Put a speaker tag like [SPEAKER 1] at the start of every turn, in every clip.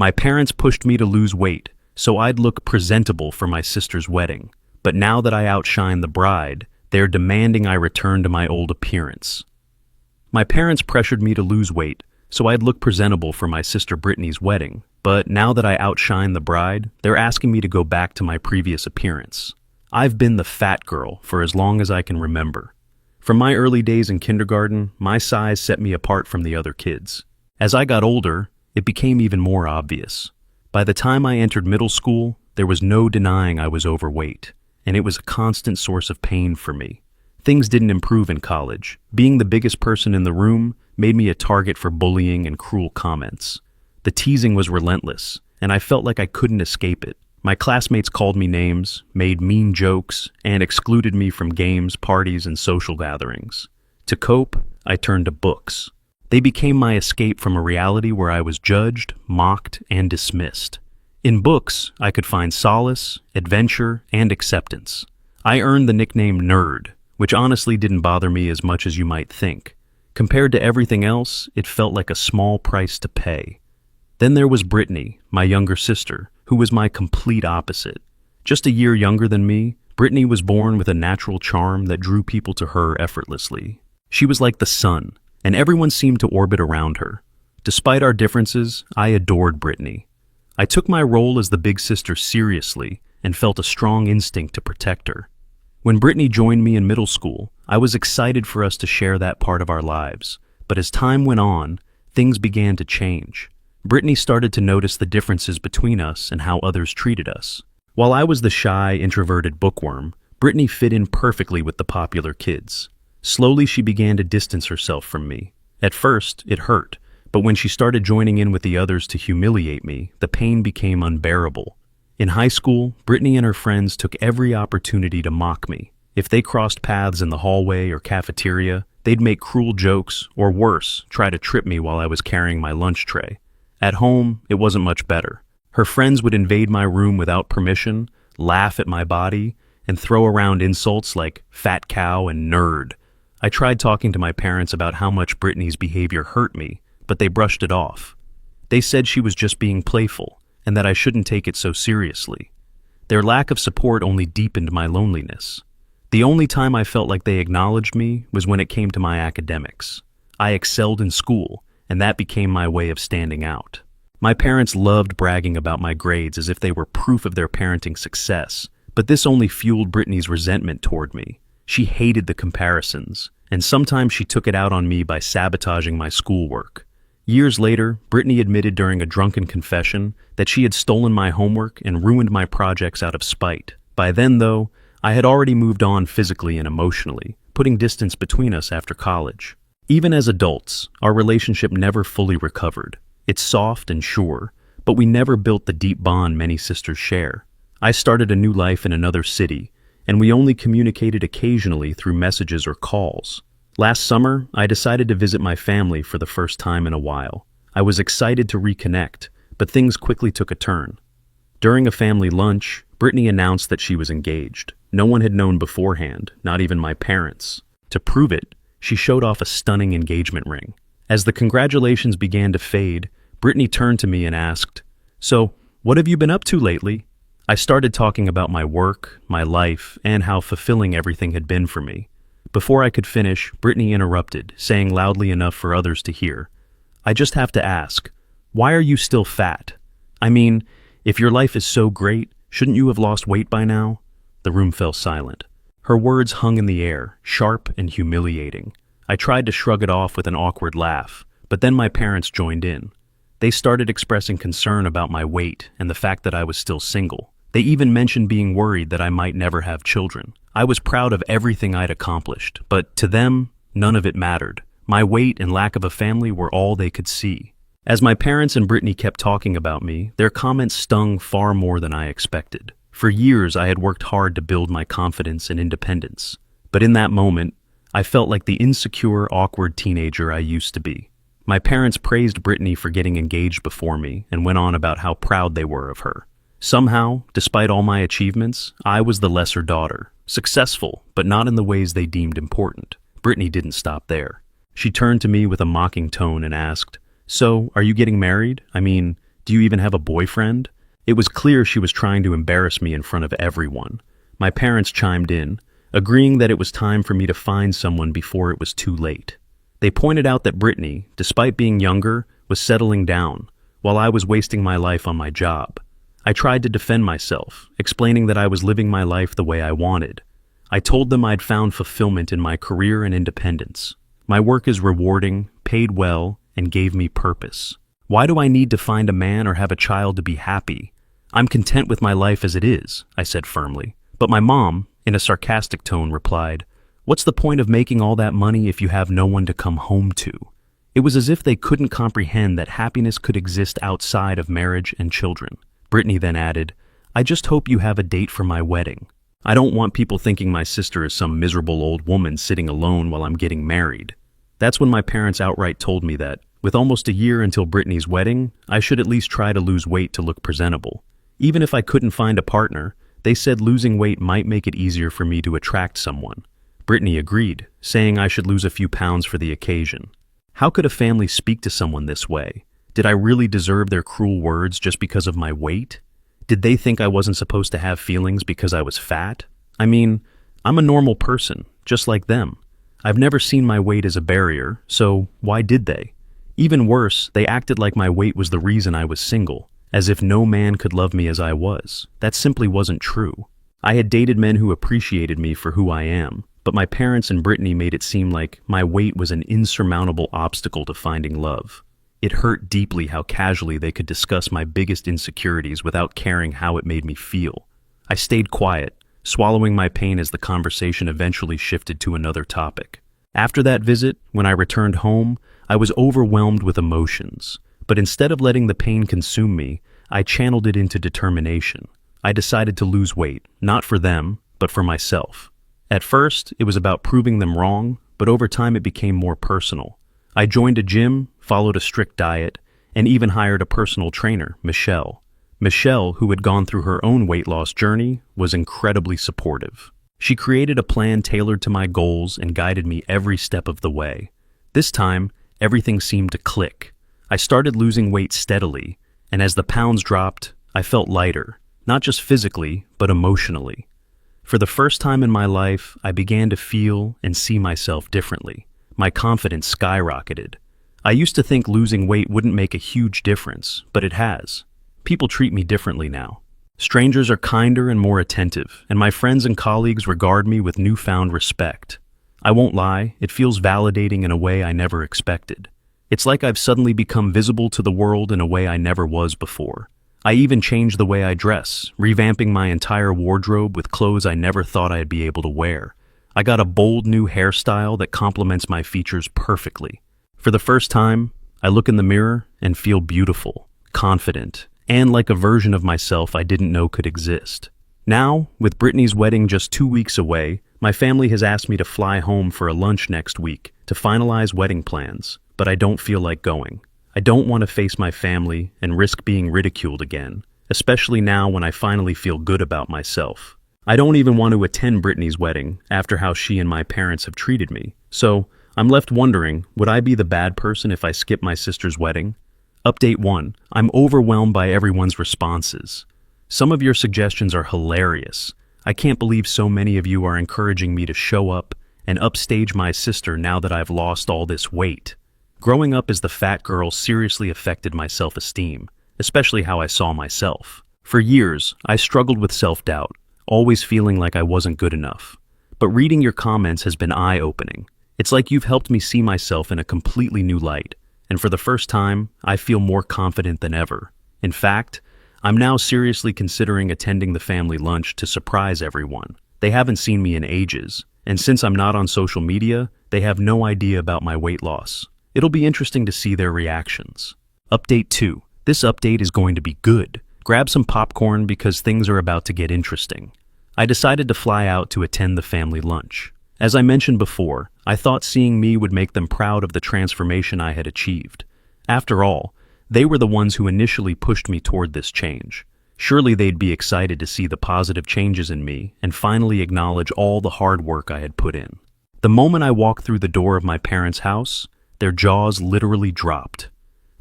[SPEAKER 1] My parents pushed me to lose weight, so I'd look presentable for my sister's wedding. But now that I outshine the bride, they're demanding I return to my old appearance. My parents pressured me to lose weight, so I'd look presentable for my sister Brittany's wedding. But now that I outshine the bride, they're asking me to go back to my previous appearance. I've been the fat girl for as long as I can remember. From my early days in kindergarten, my size set me apart from the other kids. As I got older, it became even more obvious. By the time I entered middle school, there was no denying I was overweight, and it was a constant source of pain for me. Things didn't improve in college. Being the biggest person in the room made me a target for bullying and cruel comments. The teasing was relentless, and I felt like I couldn't escape it. My classmates called me names, made mean jokes, and excluded me from games, parties, and social gatherings. To cope, I turned to books. They became my escape from a reality where I was judged, mocked, and dismissed. In books, I could find solace, adventure, and acceptance. I earned the nickname Nerd, which honestly didn't bother me as much as you might think. Compared to everything else, it felt like a small price to pay. Then there was Brittany, my younger sister, who was my complete opposite. Just a year younger than me, Brittany was born with a natural charm that drew people to her effortlessly. She was like the sun, and everyone seemed to orbit around her. Despite our differences, I adored Brittany. I took my role as the big sister seriously and felt a strong instinct to protect her. When Brittany joined me in middle school, I was excited for us to share that part of our lives. But as time went on, things began to change. Brittany started to notice the differences between us and how others treated us. While I was the shy, introverted bookworm, Brittany fit in perfectly with the popular kids. Slowly, she began to distance herself from me. At first, it hurt, but when she started joining in with the others to humiliate me, the pain became unbearable. In high school, Brittany and her friends took every opportunity to mock me. If they crossed paths in the hallway or cafeteria, they'd make cruel jokes, or worse, try to trip me while I was carrying my lunch tray. At home, it wasn't much better. Her friends would invade my room without permission, laugh at my body, and throw around insults like fat cow and nerd. I tried talking to my parents about how much Brittany's behavior hurt me, but they brushed it off. They said she was just being playful, and that I shouldn't take it so seriously. Their lack of support only deepened my loneliness. The only time I felt like they acknowledged me was when it came to my academics. I excelled in school, and that became my way of standing out. My parents loved bragging about my grades as if they were proof of their parenting success, but this only fueled Brittany's resentment toward me. She hated the comparisons, and sometimes she took it out on me by sabotaging my schoolwork. Years later, Brittany admitted during a drunken confession that she had stolen my homework and ruined my projects out of spite. By then, though, I had already moved on physically and emotionally, putting distance between us after college. Even as adults, our relationship never fully recovered. It's soft and sure, but we never built the deep bond many sisters share. I started a new life in another city, and we only communicated occasionally through messages or calls. Last summer, I decided to visit my family for the first time in a while. I was excited to reconnect, but things quickly took a turn. During a family lunch, Brittany announced that she was engaged. No one had known beforehand, not even my parents. To prove it, she showed off a stunning engagement ring. As the congratulations began to fade, Brittany turned to me and asked, "So, what have you been up to lately?" I started talking about my work, my life, and how fulfilling everything had been for me. Before I could finish, Brittany interrupted, saying loudly enough for others to hear, "I just have to ask, why are you still fat? I mean, if your life is so great, shouldn't you have lost weight by now?" The room fell silent. Her words hung in the air, sharp and humiliating. I tried to shrug it off with an awkward laugh, but then my parents joined in. They started expressing concern about my weight and the fact that I was still single. They even mentioned being worried that I might never have children. I was proud of everything I'd accomplished, but to them, none of it mattered. My weight and lack of a family were all they could see. As my parents and Brittany kept talking about me, their comments stung far more than I expected. For years, I had worked hard to build my confidence and independence. But in that moment, I felt like the insecure, awkward teenager I used to be. My parents praised Brittany for getting engaged before me and went on about how proud they were of her. Somehow, despite all my achievements, I was the lesser daughter, successful, but not in the ways they deemed important. Brittany didn't stop there. She turned to me with a mocking tone and asked, "So, are you getting married? I mean, Do you even have a boyfriend?" It was clear she was trying to embarrass me in front of everyone. My parents chimed in, agreeing that it was time for me to find someone before it was too late. They pointed out that Brittany, despite being younger, was settling down, while I was wasting my life on my job. I tried to defend myself, explaining that I was living my life the way I wanted. I told them I'd found fulfillment in my career and independence. My work is rewarding, paid well, and gave me purpose. Why do I need to find a man or have a child to be happy? I'm content with my life as it is, I said firmly. But my mom, in a sarcastic tone, replied, "What's the point of making all that money if you have no one to come home to?" It was as if they couldn't comprehend that happiness could exist outside of marriage and children. Brittany then added, "I just hope you have a date for my wedding. I don't want people thinking my sister is some miserable old woman sitting alone while I'm getting married." That's when my parents outright told me that, with almost a year until Brittany's wedding, I should at least try to lose weight to look presentable. Even if I couldn't find a partner, they said losing weight might make it easier for me to attract someone. Brittany agreed, saying I should lose a few pounds for the occasion. How could a family speak to someone this way? Did I really deserve their cruel words just because of my weight? Did they think I wasn't supposed to have feelings because I was fat? I mean, I'm a normal person, just like them. I've never seen my weight as a barrier, so why did they? Even worse, they acted like my weight was the reason I was single, as if no man could love me as I was. That simply wasn't true. I had dated men who appreciated me for who I am, but my parents and Brittany made it seem like my weight was an insurmountable obstacle to finding love. It hurt deeply how casually they could discuss my biggest insecurities without caring how it made me feel. I stayed quiet, swallowing my pain as the conversation eventually shifted to another topic. After that visit, when I returned home, I was overwhelmed with emotions. But instead of letting the pain consume me, I channeled it into determination. I decided to lose weight, not for them, but for myself. At first, it was about proving them wrong, but over time it became more personal. I joined a gym, followed a strict diet, and even hired a personal trainer, Michelle. Michelle, who had gone through her own weight loss journey, was incredibly supportive. She created a plan tailored to my goals and guided me every step of the way. This time, everything seemed to click. I started losing weight steadily, and as the pounds dropped, I felt lighter, not just physically, but emotionally. For the first time in my life, I began to feel and see myself differently. My confidence skyrocketed. I used to think losing weight wouldn't make a huge difference, but it has. People treat me differently now. Strangers are kinder and more attentive, and my friends and colleagues regard me with newfound respect. I won't lie, it feels validating in a way I never expected. It's like I've suddenly become visible to the world in a way I never was before. I even changed the way I dress, revamping my entire wardrobe with clothes I never thought I'd be able to wear. I got a bold new hairstyle that complements my features perfectly. For the first time, I look in the mirror and feel beautiful, confident, and like a version of myself I didn't know could exist. Now, with Brittany's wedding just 2 weeks away, my family has asked me to fly home for a lunch next week to finalize wedding plans, but I don't feel like going. I don't want to face my family and risk being ridiculed again, especially now when I finally feel good about myself. I don't even want to attend Brittany's wedding after how she and my parents have treated me, so I'm left wondering, would I be the bad person if I skip my sister's wedding? Update 1. I'm overwhelmed by everyone's responses. Some of your suggestions are hilarious. I can't believe so many of you are encouraging me to show up and upstage my sister now that I've lost all this weight. Growing up as the fat girl seriously affected my self-esteem, especially how I saw myself. For years, I struggled with self-doubt, always feeling like I wasn't good enough. But reading your comments has been eye-opening. It's like you've helped me see myself in a completely new light, and for the first time, I feel more confident than ever. In fact, I'm now seriously considering attending the family lunch to surprise everyone. They haven't seen me in ages, and since I'm not on social media, they have no idea about my weight loss. It'll be interesting to see their reactions. Update 2. This update is going to be good. Grab some popcorn because things are about to get interesting. I decided to fly out to attend the family lunch. As I mentioned before, I thought seeing me would make them proud of the transformation I had achieved. After all, they were the ones who initially pushed me toward this change. Surely they'd be excited to see the positive changes in me and finally acknowledge all the hard work I had put in. The moment I walked through the door of my parents' house, their jaws literally dropped.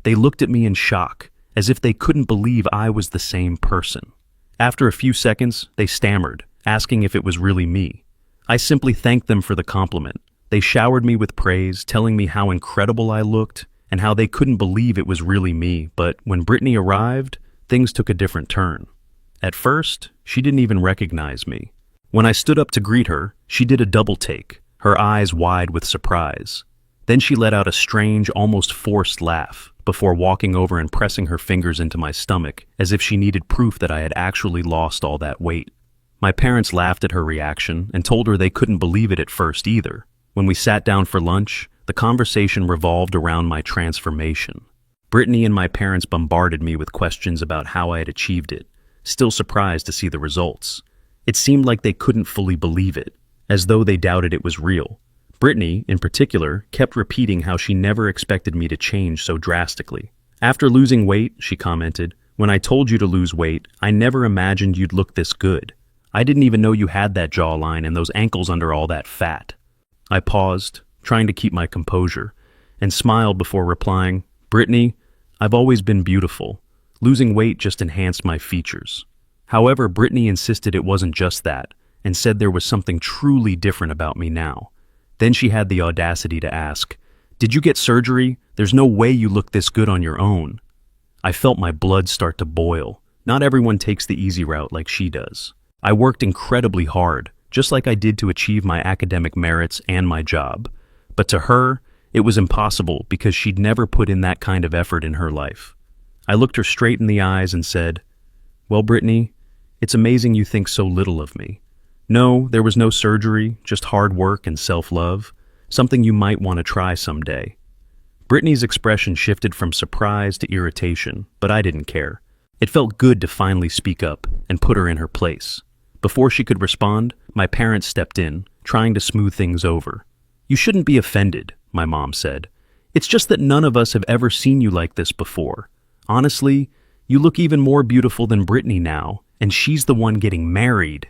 [SPEAKER 1] They looked at me in shock, as if they couldn't believe I was the same person. After a few seconds, they stammered, asking if it was really me. I simply thanked them for the compliment. They showered me with praise, telling me how incredible I looked and how they couldn't believe it was really me. But when Brittany arrived, things took a different turn. At first, she didn't even recognize me. When I stood up to greet her, she did a double take, her eyes wide with surprise. Then she let out a strange, almost forced laugh before walking over and pressing her fingers into my stomach as if she needed proof that I had actually lost all that weight. My parents laughed at her reaction and told her they couldn't believe it at first either. When we sat down for lunch, the conversation revolved around my transformation. Brittany and my parents bombarded me with questions about how I had achieved it, still surprised to see the results. It seemed like they couldn't fully believe it, as though they doubted it was real. Brittany, in particular, kept repeating how she never expected me to change so drastically. After losing weight, she commented, "When I told you to lose weight, I never imagined you'd look this good. I didn't even know you had that jawline and those ankles under all that fat." I paused, trying to keep my composure, and smiled before replying, "Brittany, I've always been beautiful. Losing weight just enhanced my features." However, Brittany insisted it wasn't just that, and said there was something truly different about me now. Then she had the audacity to ask, "Did you get surgery? There's no way you look this good on your own." I felt my blood start to boil. Not everyone takes the easy route like she does. I worked incredibly hard, just like I did to achieve my academic merits and my job. But to her, it was impossible because she'd never put in that kind of effort in her life. I looked her straight in the eyes and said, "Well, Brittany, it's amazing you think so little of me. No, there was no surgery, just hard work and self-love, something you might want to try someday." Brittany's expression shifted from surprise to irritation, but I didn't care. It felt good to finally speak up and put her in her place. Before she could respond, my parents stepped in, trying to smooth things over. "You shouldn't be offended," my mom said. "It's just that none of us have ever seen you like this before. Honestly, you look even more beautiful than Brittany now, and she's the one getting married."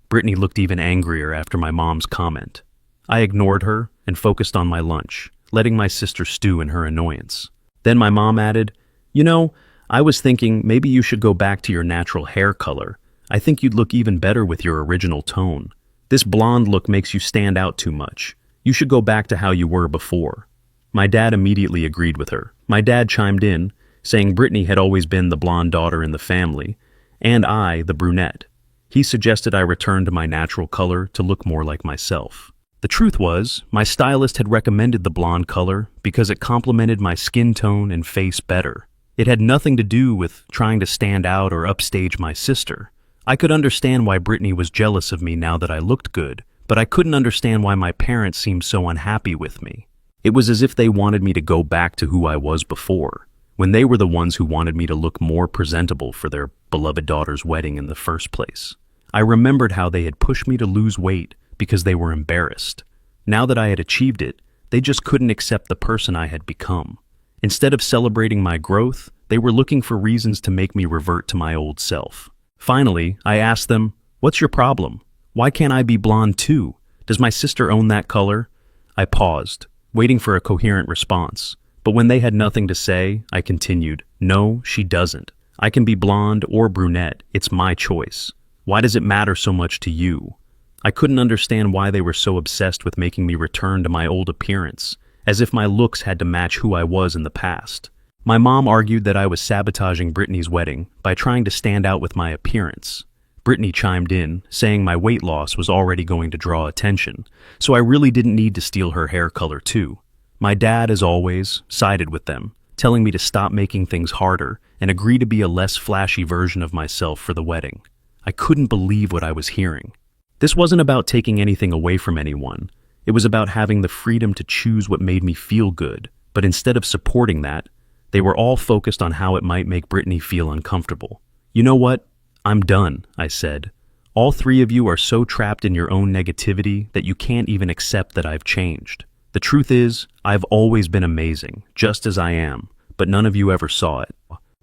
[SPEAKER 1] Brittany looked even angrier after my mom's comment. I ignored her and focused on my lunch, letting my sister stew in her annoyance. Then my mom added, "You know, I was thinking maybe you should go back to your natural hair color. I think you'd look even better with your original tone. This blonde look makes you stand out too much. You should go back to how you were before." My dad immediately agreed with her. My dad chimed in, saying Brittany had always been the blonde daughter in the family, and I the brunette. He suggested I return to my natural color to look more like myself. The truth was, my stylist had recommended the blonde color because it complemented my skin tone and face better. It had nothing to do with trying to stand out or upstage my sister. I could understand why Brittany was jealous of me now that I looked good, but I couldn't understand why my parents seemed so unhappy with me. It was as if they wanted me to go back to who I was before, when they were the ones who wanted me to look more presentable for their beloved daughter's wedding in the first place. I remembered how they had pushed me to lose weight because they were embarrassed. Now that I had achieved it, they just couldn't accept the person I had become. Instead of celebrating my growth, they were looking for reasons to make me revert to my old self. Finally, I asked them, "What's your problem? Why can't I be blonde too? Does my sister own that color?" I paused, waiting for a coherent response. But when they had nothing to say, I continued, "No, she doesn't. I can be blonde or brunette. It's my choice. Why does it matter so much to you?" I couldn't understand why they were so obsessed with making me return to my old appearance, as if my looks had to match who I was in the past. My mom argued that I was sabotaging Brittany's wedding by trying to stand out with my appearance. Brittany chimed in, saying my weight loss was already going to draw attention, so I really didn't need to steal her hair color too. My dad, as always, sided with them, telling me to stop making things harder and agree to be a less flashy version of myself for the wedding. I couldn't believe what I was hearing. This wasn't about taking anything away from anyone. It was about having the freedom to choose what made me feel good, but instead of supporting that, they were all focused on how it might make Brittany feel uncomfortable. "You know what? I'm done," I said. "All three of you are so trapped in your own negativity that you can't even accept that I've changed. The truth is, I've always been amazing, just as I am, but none of you ever saw it.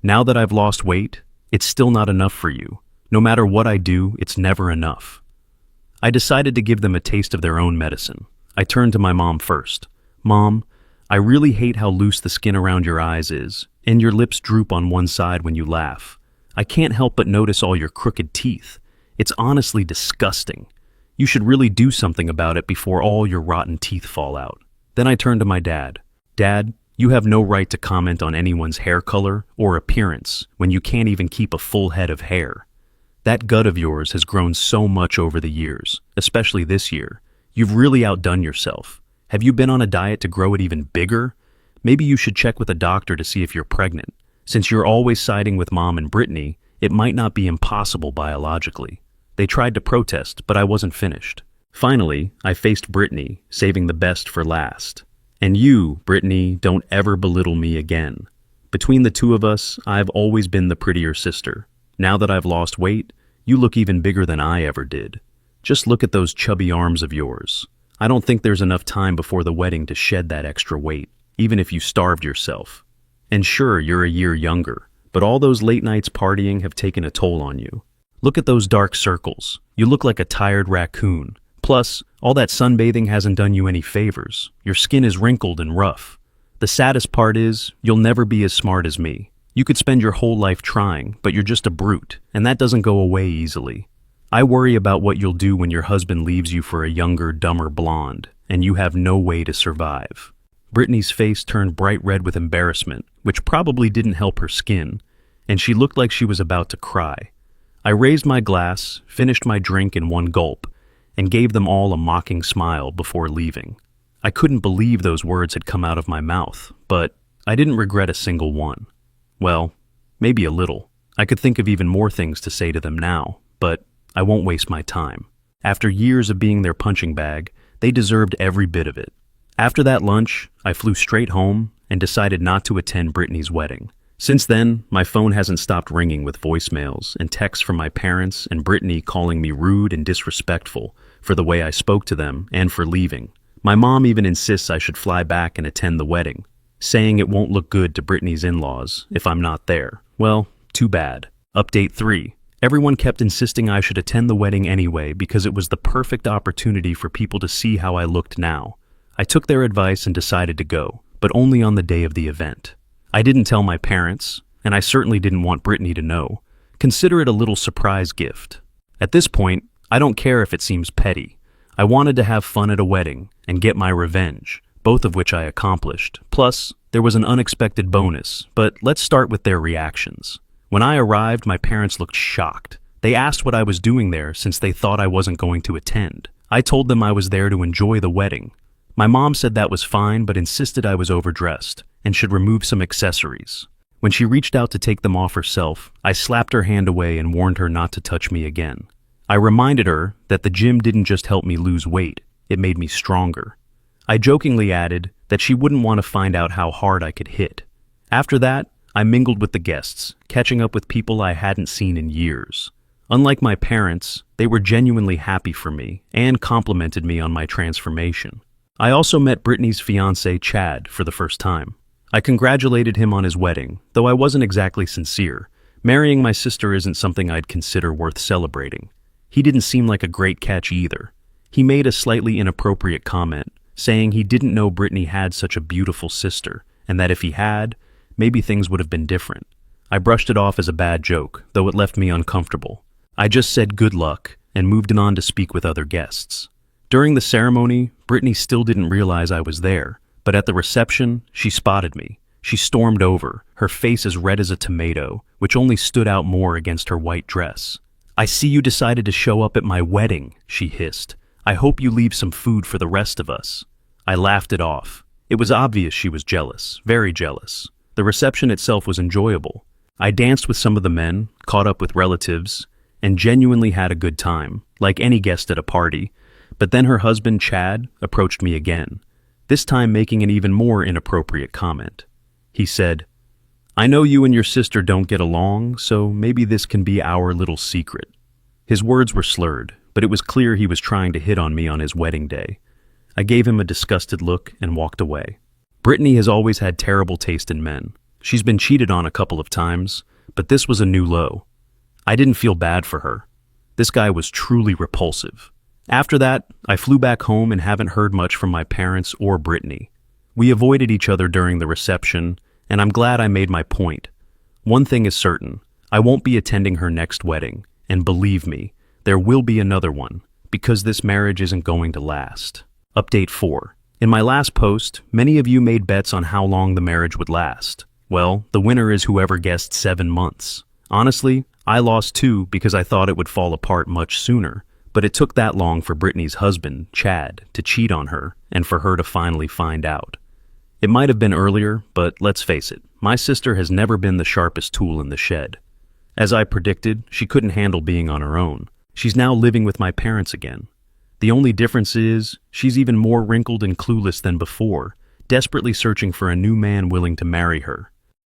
[SPEAKER 1] Now that I've lost weight, it's still not enough for you. No matter what I do, it's never enough." I decided to give them a taste of their own medicine. I turned to my mom first. "Mom, I really hate how loose the skin around your eyes is. And your lips droop on one side when you laugh. I can't help but notice all your crooked teeth. It's honestly disgusting. You should really do something about it before all your rotten teeth fall out. Then I turned to my dad. Dad, you have no right to comment on anyone's hair color or appearance when you can't even keep a full head of hair. That gut of yours has grown so much over the years, especially this year. You've really outdone yourself. Have you been on a diet to grow it even bigger? Maybe you should check with a doctor to see if you're pregnant. Since you're always siding with Mom and Brittany, it might not be impossible biologically. They tried to protest, but I wasn't finished. Finally, I faced Brittany, saving the best for last. And you, Brittany, don't ever belittle me again. Between the two of us, I've always been the prettier sister. Now that I've lost weight, you look even bigger than I ever did. Just look at those chubby arms of yours. I don't think there's enough time before the wedding to shed that extra weight, even if you starved yourself. And sure, you're a year younger, but all those late nights partying have taken a toll on you. Look at those dark circles. You look like a tired raccoon. Plus, all that sunbathing hasn't done you any favors. Your skin is wrinkled and rough. The saddest part is, you'll never be as smart as me. You could spend your whole life trying, but you're just a brute, and that doesn't go away easily. I worry about what you'll do when your husband leaves you for a younger, dumber blonde, and you have no way to survive. Brittany's face turned bright red with embarrassment, which probably didn't help her skin, and she looked like she was about to cry. I raised my glass, finished my drink in one gulp, and gave them all a mocking smile before leaving. I couldn't believe those words had come out of my mouth, but I didn't regret a single one. Well, maybe a little. I could think of even more things to say to them now, but I won't waste my time. After years of being their punching bag, they deserved every bit of it. After that lunch, I flew straight home and decided not to attend Brittany's wedding. Since then, my phone hasn't stopped ringing with voicemails and texts from my parents and Brittany calling me rude and disrespectful for the way I spoke to them and for leaving. My mom even insists I should fly back and attend the wedding, saying it won't look good to Brittany's in-laws if I'm not there. Well, too bad. Update 3. Everyone kept insisting I should attend the wedding anyway because it was the perfect opportunity for people to see how I looked now. I took their advice and decided to go, but only on the day of the event. I didn't tell my parents, and I certainly didn't want Brittany to know. Consider it a little surprise gift. At this point, I don't care if it seems petty. I wanted to have fun at a wedding and get my revenge, both of which I accomplished. Plus, there was an unexpected bonus, but let's start with their reactions. When I arrived, my parents looked shocked. They asked what I was doing there since they thought I wasn't going to attend. I told them I was there to enjoy the wedding. My mom said that was fine, but insisted I was overdressed and should remove some accessories. When she reached out to take them off herself, I slapped her hand away and warned her not to touch me again. I reminded her that the gym didn't just help me lose weight, it made me stronger. I jokingly added that she wouldn't want to find out how hard I could hit. After that, I mingled with the guests, catching up with people I hadn't seen in years. Unlike my parents, they were genuinely happy for me and complimented me on my transformation. I also met Brittany's fiancé, Chad, for the first time. I congratulated him on his wedding, though I wasn't exactly sincere. Marrying my sister isn't something I'd consider worth celebrating. He didn't seem like a great catch either. He made a slightly inappropriate comment, saying he didn't know Brittany had such a beautiful sister, and that if he had, maybe things would have been different. I brushed it off as a bad joke, though it left me uncomfortable. I just said good luck and moved on to speak with other guests. During the ceremony, Brittany still didn't realize I was there, but at the reception, she spotted me. She stormed over, her face as red as a tomato, which only stood out more against her white dress. "I see you decided to show up at my wedding," she hissed. "I hope you leave some food for the rest of us." I laughed it off. It was obvious she was jealous, very jealous. The reception itself was enjoyable. I danced with some of the men, caught up with relatives, and genuinely had a good time, like any guest at a party. But then her husband, Chad, approached me again, this time making an even more inappropriate comment. He said, "I know you and your sister don't get along, so maybe this can be our little secret." His words were slurred, but it was clear he was trying to hit on me on his wedding day. I gave him a disgusted look and walked away. Brittany has always had terrible taste in men. She's been cheated on a couple of times, but this was a new low. I didn't feel bad for her. This guy was truly repulsive. After that, I flew back home and haven't heard much from my parents or Brittany. We avoided each other during the reception, and I'm glad I made my point. One thing is certain, I won't be attending her next wedding, and believe me, there will be another one, because this marriage isn't going to last. Update 4. In my last post, many of you made bets on how long the marriage would last. Well, the winner is whoever guessed 7 months. Honestly, I lost 2 because I thought it would fall apart much sooner, but it took that long for Brittany's husband, Chad, to cheat on her, and for her to finally find out. It might have been earlier, but let's face it, my sister has never been the sharpest tool in the shed. As I predicted, she couldn't handle being on her own. She's now living with my parents again. The only difference is, she's even more wrinkled and clueless than before, desperately searching for a new man willing to marry her.